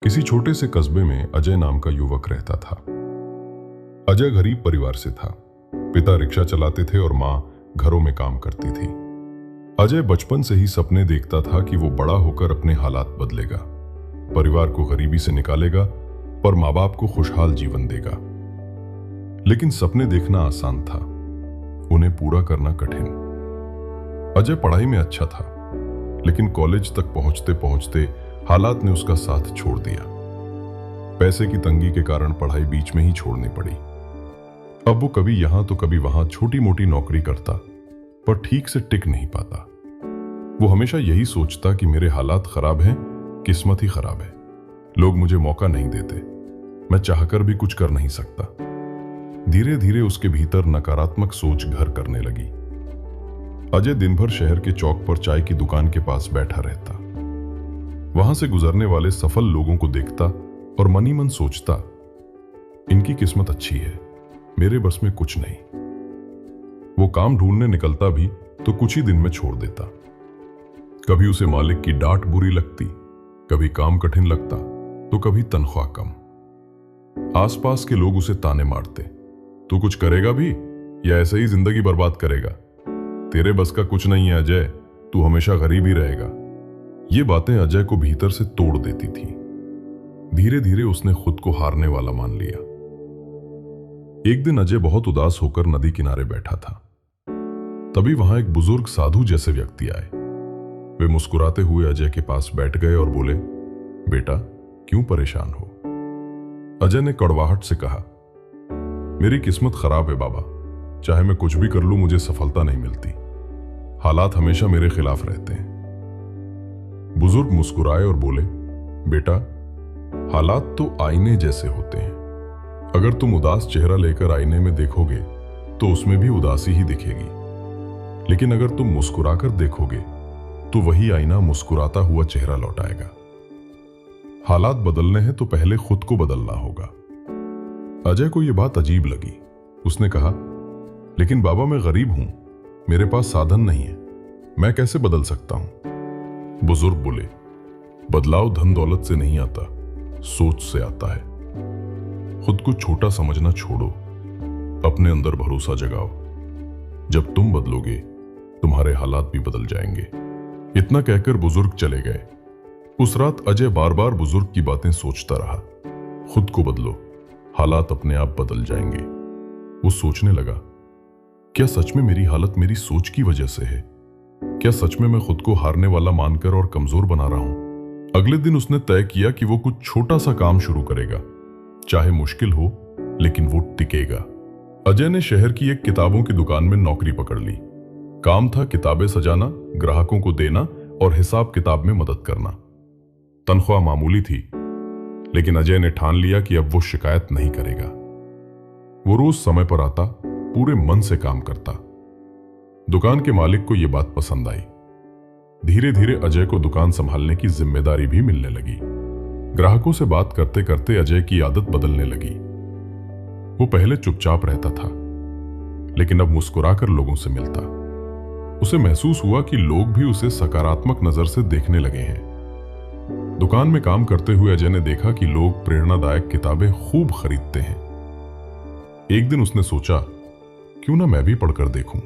किसी छोटे से कस्बे में अजय नाम का युवक रहता था। अजय गरीब परिवार से था। पिता रिक्शा चलाते थे और माँ घरों में काम करती थी। अजय बचपन से ही सपने देखता था कि वो बड़ा होकर अपने हालात बदलेगा, परिवार को गरीबी से निकालेगा और माँ बाप को खुशहाल जीवन देगा। लेकिन सपने देखना आसान था, उन्हें पूरा करना कठिन। अजय पढ़ाई में अच्छा था, लेकिन कॉलेज तक पहुंचते पहुंचते हालात ने उसका साथ छोड़ दिया। पैसे की तंगी के कारण पढ़ाई बीच में ही छोड़नी पड़ी। अब वो कभी यहां तो कभी वहां छोटी मोटी नौकरी करता, पर ठीक से टिक नहीं पाता। वो हमेशा यही सोचता कि मेरे हालात खराब हैं, किस्मत ही खराब है, लोग मुझे मौका नहीं देते, मैं चाहकर भी कुछ कर नहीं सकता। धीरे धीरे उसके भीतर नकारात्मक सोच घर करने लगी। अजय दिन भर शहर के चौक पर चाय की दुकान के पास बैठा रहता। वहां से गुजरने वाले सफल लोगों को देखता और मनी मन सोचता, इनकी किस्मत अच्छी है, मेरे बस में कुछ नहीं। वो काम ढूंढने निकलता भी तो कुछ ही दिन में छोड़ देता। कभी उसे मालिक की डांट बुरी लगती, कभी काम कठिन लगता तो कभी तनख्वाह कम। आसपास के लोग उसे ताने मारते, तू कुछ करेगा भी या ऐसे ही जिंदगी बर्बाद करेगा, तेरे बस का कुछ नहीं है अजय, तू हमेशा गरीब ही रहेगा। ये बातें अजय को भीतर से तोड़ देती थी। धीरे धीरे उसने खुद को हारने वाला मान लिया। एक दिन अजय बहुत उदास होकर नदी किनारे बैठा था। तभी वहां एक बुजुर्ग साधु जैसे व्यक्ति आए। वे मुस्कुराते हुए अजय के पास बैठ गए और बोले, बेटा क्यों परेशान हो? अजय ने कड़वाहट से कहा, मेरी किस्मत खराब है बाबा, चाहे मैं कुछ भी कर लूं मुझे सफलता नहीं मिलती, हालात हमेशा मेरे खिलाफ रहते हैं। बुजुर्ग मुस्कुराए और बोले, बेटा हालात तो आईने जैसे होते हैं, अगर तुम उदास चेहरा लेकर आईने में देखोगे तो उसमें भी उदासी ही दिखेगी, लेकिन अगर तुम मुस्कुराकर देखोगे तो वही आईना मुस्कुराता हुआ चेहरा लौटाएगा। हालात बदलने हैं तो पहले खुद को बदलना होगा। अजय को यह बात अजीब लगी। उसने कहा, लेकिन बाबा मैं गरीब हूं, मेरे पास साधन नहीं है, मैं कैसे बदल सकता हूं? बुजुर्ग बोले, बदलाव धन दौलत से नहीं आता, सोच से आता है। खुद को छोटा समझना छोड़ो, अपने अंदर भरोसा जगाओ। जब तुम बदलोगे तुम्हारे हालात भी बदल जाएंगे। इतना कहकर बुजुर्ग चले गए। उस रात अजय बार बार बुजुर्ग की बातें सोचता रहा। खुद को बदलो, हालात अपने आप बदल जाएंगे। वो सोचने लगा, क्या सच में मेरी हालत मेरी सोच की वजह से है? क्या सच में मैं खुद को हारने वाला मानकर और कमजोर बना रहा हूं? अगले दिन उसने तय किया कि वो कुछ छोटा सा काम शुरू करेगा, चाहे मुश्किल हो लेकिन वो टिकेगा। अजय ने शहर की एक किताबों की दुकान में नौकरी पकड़ ली। काम था किताबें सजाना, ग्राहकों को देना और हिसाब किताब में मदद करना। तनख्वाह मामूली थी, लेकिन अजय ने ठान लिया कि अब वो शिकायत नहीं करेगा। वो रोज समय पर आता, पूरे मन से काम करता। दुकान के मालिक को यह बात पसंद आई। धीरे धीरे अजय को दुकान संभालने की जिम्मेदारी भी मिलने लगी। ग्राहकों से बात करते करते अजय की आदत बदलने लगी। वो पहले चुपचाप रहता था, लेकिन अब मुस्कुराकर लोगों से मिलता। उसे महसूस हुआ कि लोग भी उसे सकारात्मक नजर से देखने लगे हैं। दुकान में काम करते हुए अजय ने देखा कि लोग प्रेरणादायक किताबें खूब खरीदते हैं। एक दिन उसने सोचा, क्यों ना मैं भी पढ़कर देखूं।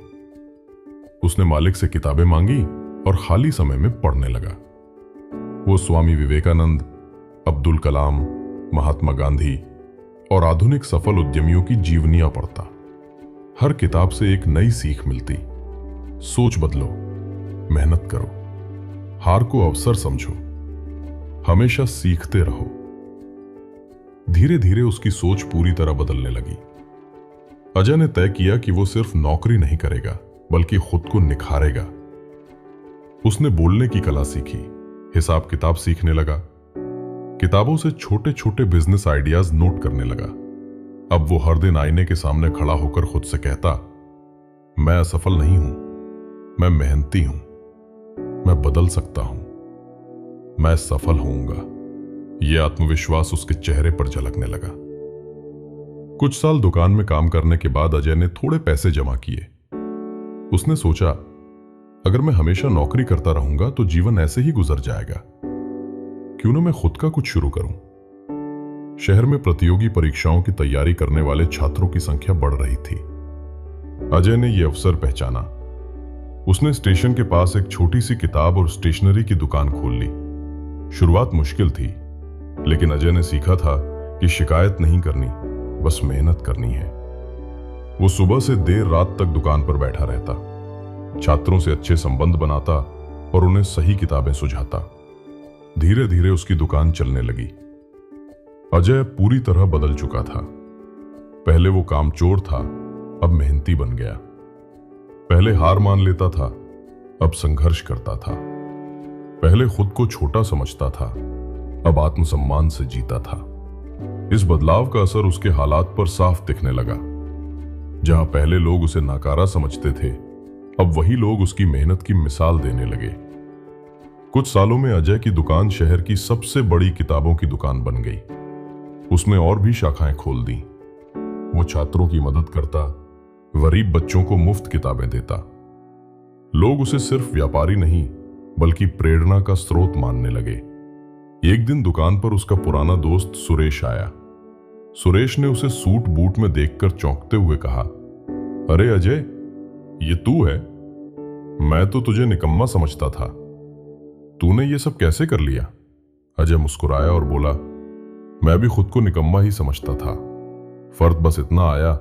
उसने मालिक से किताबें मांगी और खाली समय में पढ़ने लगा। वो स्वामी विवेकानंद, अब्दुल कलाम, महात्मा गांधी और आधुनिक सफल उद्यमियों की जीवनियां पढ़ता। हर किताब से एक नई सीख मिलती। सोच बदलो, मेहनत करो, हार को अवसर समझो, हमेशा सीखते रहो। धीरे धीरे उसकी सोच पूरी तरह बदलने लगी। अजय ने तय किया कि वो सिर्फ नौकरी नहीं करेगा, बल्कि खुद को निखारेगा। उसने बोलने की कला सीखी, हिसाब किताब सीखने लगा, किताबों से छोटे छोटे बिजनेस आइडियाज नोट करने लगा। अब वो हर दिन आईने के सामने खड़ा होकर खुद से कहता, मैं असफल नहीं हूं, मैं मेहनती हूं, मैं बदल सकता हूं, मैं सफल होऊंगा। यह आत्मविश्वास उसके चेहरे पर झलकने लगा। कुछ साल दुकान में काम करने के बाद अजय ने थोड़े पैसे जमा किए। उसने सोचा, अगर मैं हमेशा नौकरी करता रहूंगा तो जीवन ऐसे ही गुजर जाएगा। क्यों ना मैं खुद का कुछ शुरू करूं। शहर में प्रतियोगी परीक्षाओं की तैयारी करने वाले छात्रों की संख्या बढ़ रही थी। अजय ने यह अवसर पहचाना। उसने स्टेशन के पास एक छोटी सी किताब और स्टेशनरी की दुकान खोल ली। शुरुआत मुश्किल थी, लेकिन अजय ने सीखा था कि शिकायत नहीं करनी, बस मेहनत करनी है। वो सुबह से देर रात तक दुकान पर बैठा रहता, छात्रों से अच्छे संबंध बनाता और उन्हें सही किताबें सुझाता। धीरे धीरे उसकी दुकान चलने लगी। अजय पूरी तरह बदल चुका था। पहले वो कामचोर था, अब मेहनती बन गया। पहले हार मान लेता था, अब संघर्ष करता था। पहले खुद को छोटा समझता था, अब आत्मसम्मान से जीता था। इस बदलाव का असर उसके हालात पर साफ दिखने लगा। जहां पहले लोग उसे नाकारा समझते थे, अब वही लोग उसकी मेहनत की मिसाल देने लगे। कुछ सालों में अजय की दुकान शहर की सबसे बड़ी किताबों की दुकान बन गई। उसने और भी शाखाएं खोल दी। वो छात्रों की मदद करता, गरीब बच्चों को मुफ्त किताबें देता। लोग उसे सिर्फ व्यापारी नहीं, बल्कि प्रेरणा का स्रोत मानने लगे। एक दिन दुकान पर उसका पुराना दोस्त सुरेश आया। सुरेश ने उसे सूट बूट में देखकर चौंकते हुए कहा, अरे अजय, ये तू है? मैं तो तुझे निकम्मा समझता था। तूने ये सब कैसे कर लिया? अजय मुस्कुराया और बोला, मैं भी खुद को निकम्मा ही समझता था। फर्क बस इतना आया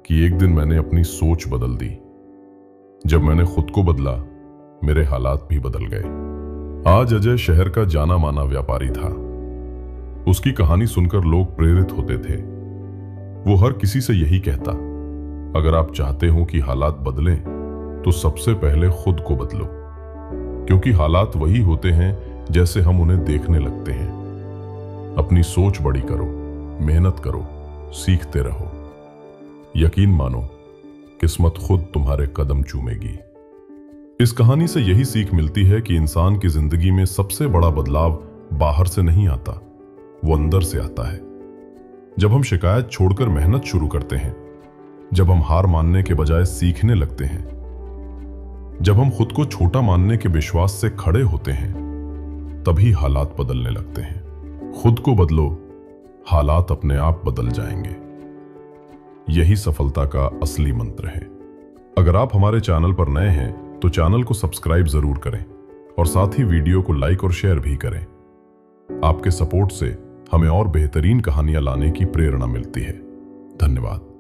कि एक दिन मैंने अपनी सोच बदल दी। जब मैंने खुद को बदला, मेरे हालात भी बदल गए। आज अजय शहर का जाना माना व्यापारी था। उसकी कहानी सुनकर लोग प्रेरित होते थे। वो हर किसी से यही कहता, अगर आप चाहते हो कि हालात बदलें, तो सबसे पहले खुद को बदलो, क्योंकि हालात वही होते हैं जैसे हम उन्हें देखने लगते हैं। अपनी सोच बड़ी करो, मेहनत करो, सीखते रहो। यकीन मानो, किस्मत खुद तुम्हारे कदम चूमेगी। इस कहानी से यही सीख मिलती है कि इंसान की जिंदगी में सबसे बड़ा बदलाव बाहर से नहीं आता, वो अंदर से आता है। जब हम शिकायत छोड़कर मेहनत शुरू करते हैं, जब हम हार मानने के बजाय सीखने लगते हैं, जब हम खुद को छोटा मानने के विश्वास से खड़े होते हैं, तभी हालात बदलने लगते हैं। खुद को बदलो, हालात अपने आप बदल जाएंगे। यही सफलता का असली मंत्र है। अगर आप हमारे चैनल पर नए हैं तो चैनल को सब्सक्राइब जरूर करें और साथ ही वीडियो को लाइक और शेयर भी करें। आपके सपोर्ट से हमें और बेहतरीन कहानियां लाने की प्रेरणा मिलती है। धन्यवाद।